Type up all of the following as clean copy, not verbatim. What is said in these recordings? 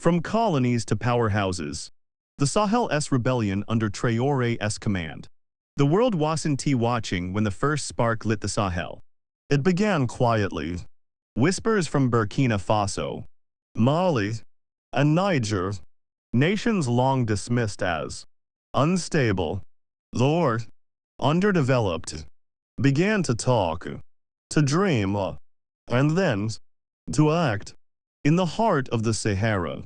From colonies to powerhouses, the Sahel's rebellion under Traoré's command. The world wasn't watching when the first spark lit the Sahel. It began quietly. Whispers from Burkina Faso, Mali, and Niger, nations long dismissed as unstable or underdeveloped, began to talk, to dream, and then to act. In the heart of the Sahara,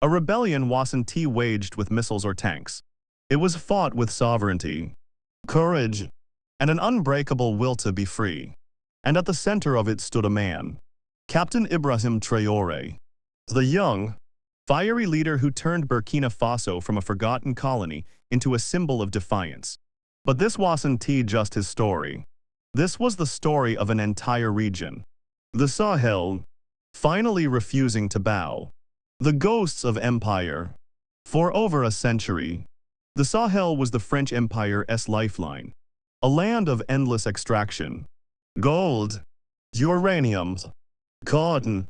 a rebellion wasn't waged with missiles or tanks. It was fought with sovereignty, courage, and an unbreakable will to be free. And at the center of it stood a man, Captain Ibrahim Traoré, the young, fiery leader who turned Burkina Faso from a forgotten colony into a symbol of defiance. But this wasn't just his story. This was the story of an entire region. The Sahel, finally refusing to bow. The ghosts of empire. For over a century, the Sahel was the French Empire's lifeline, a land of endless extraction. Gold, uranium, cotton,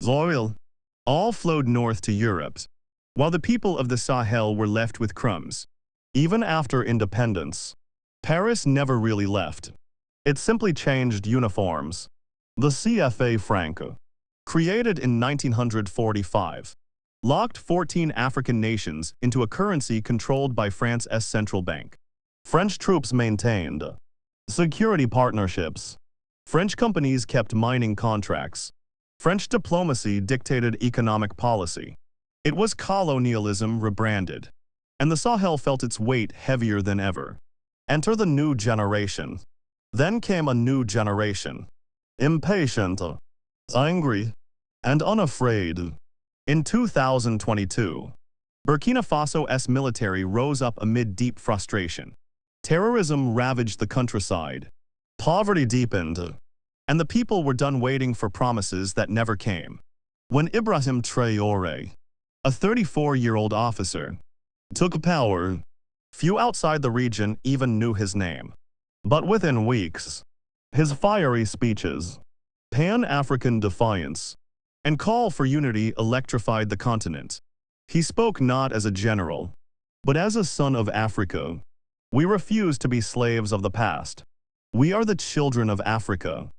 oil, all flowed north to Europe, while the people of the Sahel were left with crumbs. Even after independence, Paris never really left. It simply changed uniforms. The CFA franc, created in 1945, locked 14 African nations into a currency controlled by France's central bank. French troops maintained security partnerships. French companies kept mining contracts. French diplomacy dictated economic policy. It was colonialism rebranded, and the Sahel felt its weight heavier than ever. Enter the new generation. Then came a new generation, impatient, angry, and unafraid. In 2022, Burkina Faso's military rose up amid deep frustration. Terrorism ravaged the countryside. Poverty deepened, and the people were done waiting for promises that never came. When Ibrahim Traoré, a 34-year-old officer, took power, few outside the region even knew his name. But within weeks, his fiery speeches, Pan-African defiance, and call for unity electrified the continent. He spoke not as a general, but as a son of Africa. We refuse to be slaves of the past. We are the children of Africa,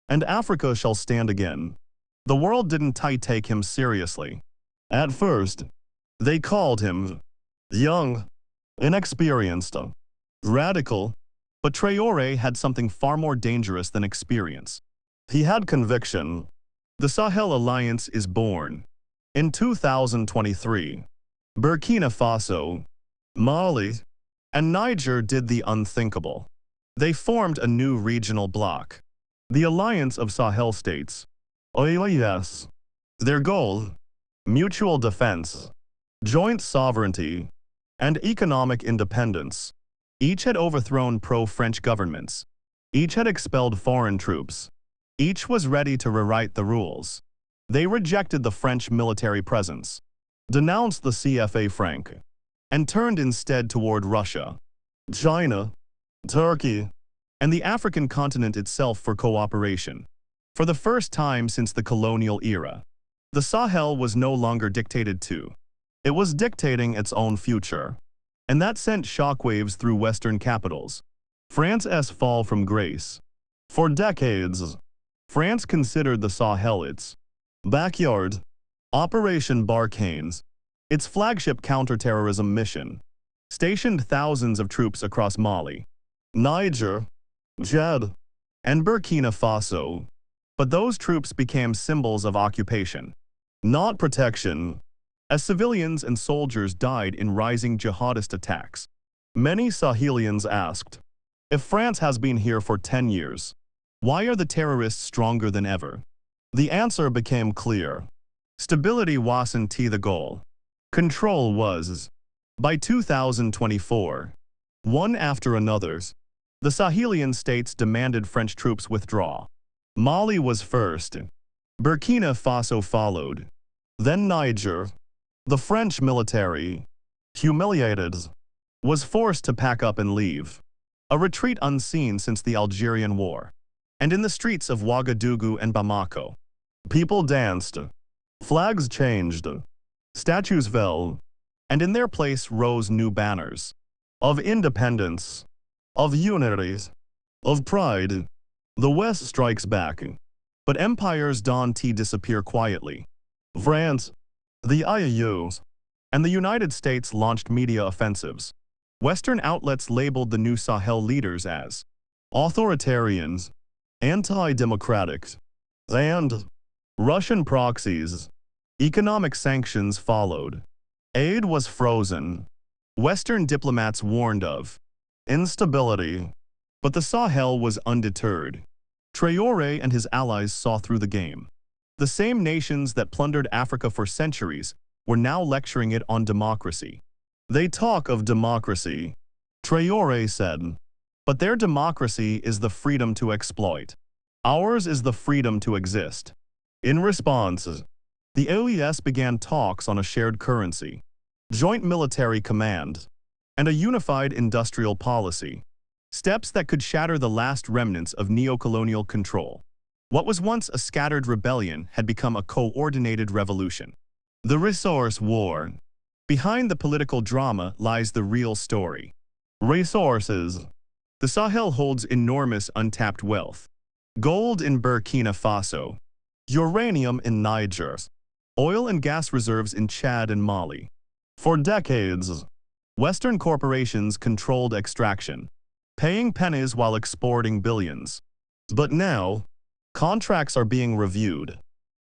and Africa shall stand again. The world didn't take him seriously. At first, they called him young, inexperienced, radical, but Traoré had something far more dangerous than experience. He had conviction. The Sahel Alliance is born. In 2023, Burkina Faso, Mali, and Niger did the unthinkable. They formed a new regional bloc, the Alliance of Sahel States, OAS. Their goal, mutual defense, joint sovereignty, and economic independence. Each had overthrown pro-French governments. Each had expelled foreign troops. Each was ready to rewrite the rules. They rejected the French military presence, denounced the CFA franc, and turned instead toward Russia, China, Turkey, and the African continent itself for cooperation. For the first time since the colonial era, the Sahel was no longer dictated to. It was dictating its own future. And that sent shockwaves through Western capitals. France's fall from grace. For decades, France considered the Sahel its backyard. Operation Barkhane, its flagship counterterrorism mission, stationed thousands of troops across Mali, Niger, Chad, and Burkina Faso. But those troops became symbols of occupation, not protection, as civilians and soldiers died in rising jihadist attacks. Many Sahelians asked, if France has been here for 10 years, why are the terrorists stronger than ever? The answer became clear. Stability wasn't the goal. Control was. By 2024, one after another, the Sahelian states demanded French troops withdraw. Mali was first. Burkina Faso followed. Then Niger. The French military, humiliated, was forced to pack up and leave. A retreat unseen since the Algerian War. And in the streets of Ouagadougou and Bamako, people danced. Flags changed. Statues fell, and in their place rose new banners of independence, of unity, of pride. The West strikes back, but empires don't disappear quietly. France, the EU, and the United States launched media offensives. Western outlets labeled the new Sahel leaders as authoritarians, anti-democratic, and Russian proxies. Economic sanctions followed. Aid was frozen. Western diplomats warned of instability. But the Sahel was undeterred. Traoré and his allies saw through the game. The same nations that plundered Africa for centuries were now lecturing it on democracy. They talk of democracy, Traoré said, but their democracy is the freedom to exploit. Ours is the freedom to exist. In response, the OES began talks on a shared currency, joint military command, and a unified industrial policy, steps that could shatter the last remnants of neo-colonial control. What was once a scattered rebellion had become a coordinated revolution. The resource war. Behind the political drama lies the real story. Resources. The Sahel holds enormous untapped wealth. Gold in Burkina Faso, uranium in Niger, oil and gas reserves in Chad and Mali. For decades, Western corporations controlled extraction, paying pennies while exporting billions. But now, contracts are being reviewed.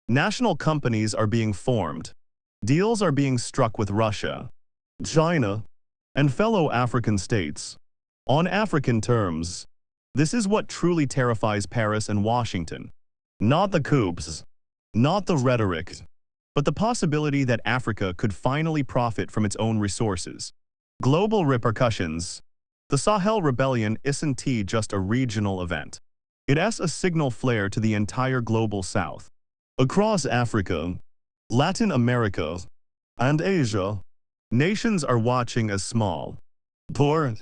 National companies are being formed. Deals are being struck with Russia, China, and fellow African states. On African terms, this is what truly terrifies Paris and Washington. Not the coups, not the rhetoric, but the possibility that Africa could finally profit from its own resources. Global repercussions. The Sahel Rebellion isn't just a regional event. It's a signal flare to the entire global South. Across Africa, Latin America, and Asia, nations are watching as small, poor,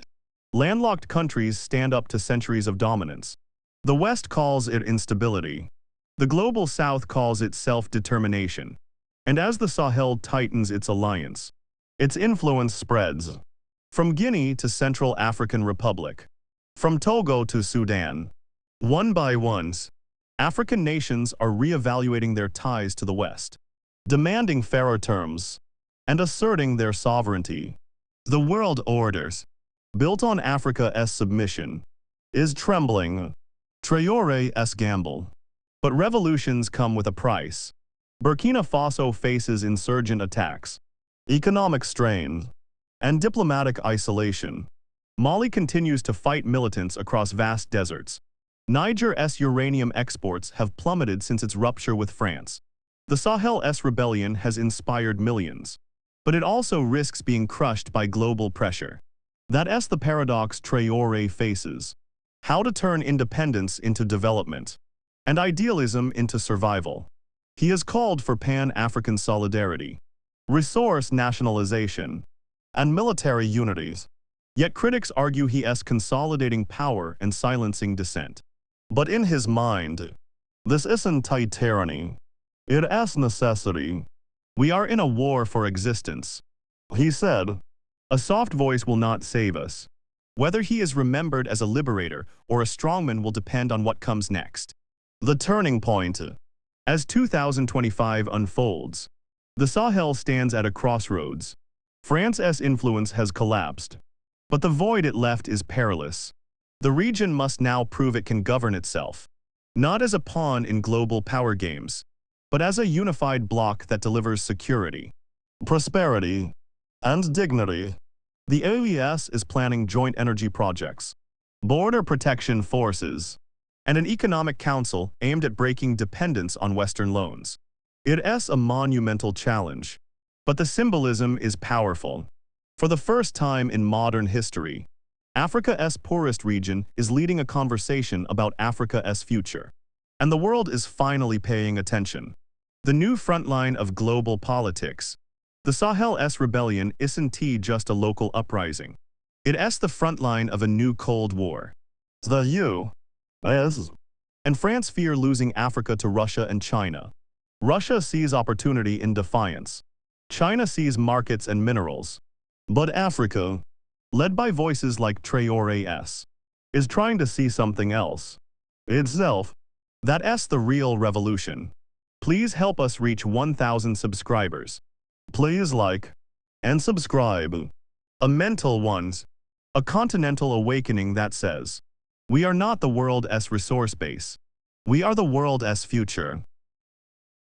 landlocked countries stand up to centuries of dominance. The West calls it instability. The global South calls it self-determination. And as the Sahel tightens its alliance, its influence spreads. From Guinea to Central African Republic, from Togo to Sudan, one by one, African nations are reevaluating their ties to the West, demanding fairer terms, and asserting their sovereignty. The world orders, built on Africa's submission, is trembling. Traoré's gamble. But revolutions come with a price. Burkina Faso faces insurgent attacks, economic strain, and diplomatic isolation. Mali continues to fight militants across vast deserts. Niger's uranium exports have plummeted since its rupture with France. The Sahel's rebellion has inspired millions, but it also risks being crushed by global pressure. That's the paradox Traoré faces. How to turn independence into development, and idealism into survival. He has called for Pan-African solidarity, resource nationalization, and military unities. Yet critics argue he is consolidating power and silencing dissent. But in his mind, this isn't tyranny. It is necessity. We are in a war for existence. He said, a soft voice will not save us. Whether he is remembered as a liberator or a strongman will depend on what comes next. The turning point. As 2025 unfolds, the Sahel stands at a crossroads. France's influence has collapsed, but the void it left is perilous. The region must now prove it can govern itself, not as a pawn in global power games, but as a unified bloc that delivers security, prosperity, and dignity. The OES is planning joint energy projects, border protection forces, and an economic council aimed at breaking dependence on Western loans. It's a monumental challenge, but the symbolism is powerful. For the first time in modern history, Africa's poorest region is leading a conversation about Africa's future. And the world is finally paying attention. The new frontline of global politics. The Sahel's rebellion isn't just a local uprising. It's the frontline of a new Cold War. The U.S. and France fear losing Africa to Russia and China. Russia sees opportunity in defiance. China sees markets and minerals. But Africa, led by voices like Traoré, is trying to see something else. Itself. That's the real revolution. Please help us reach 1,000 subscribers. Please like and subscribe. A mental ones. A continental awakening that says, we are not the world's resource base. We are the world's future.